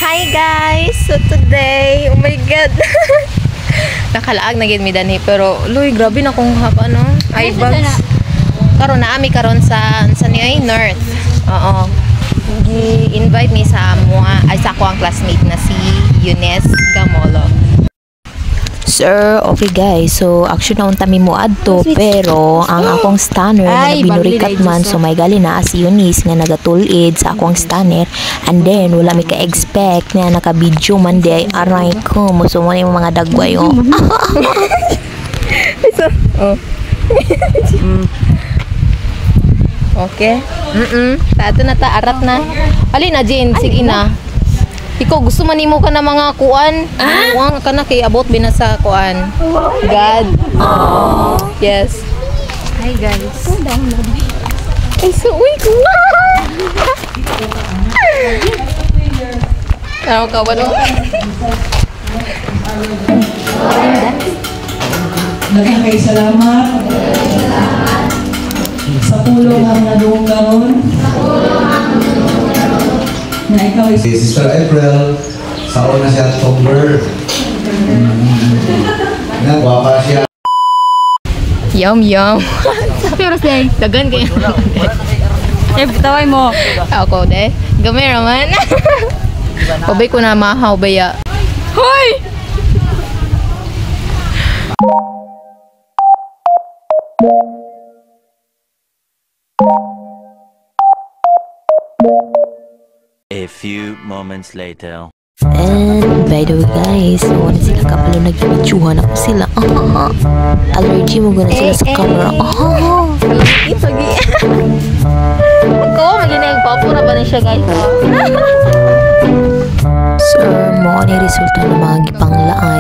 Hi guys! So today, oh my god! Nakalaag na gid mi dani pero luy grabe na kung hapa no. Ay bags. Karon na ami karon sa niay North. Oo. Gi-invite ni sa sa ako ang classmate na si Eunice Gamolo. Sir, okay guys, so action na unta mi mo adto pero ang akong stunner na binurikat man so may gali na si Eunice nga nagatulid sa akong stunner and then wala mi ka-expect na naka-video man di ay aray ko muso mo yung mga dagway oh. Okay. Tato na ta arat na. Ali na Jane, sige na. Ikaw gusto man nimo ka na mga kuan? Kuan ka na kay abot binasa kuan. God. Yes. Hi guys. Ay so uy kuan. Ano ka ba no? Nakakay salamat. Sa pulong ang nadunggaon. Na ikaw ay Sister April, sa una siya October. Gwapa siya. Yum yum. Pero say, Dagan kayo. taway mo. Ako de. Gamay raman. Pabay ko na mahaw baya. Hoy! A few moments later. And by the way guys, wala sila kapalo nag-videohan ako sila. Allergy mo gana sila sa camera. Pagi. Ikaw, maginag papura ba na siya guys? Sir, mo ni resulta ng mga gipanglaan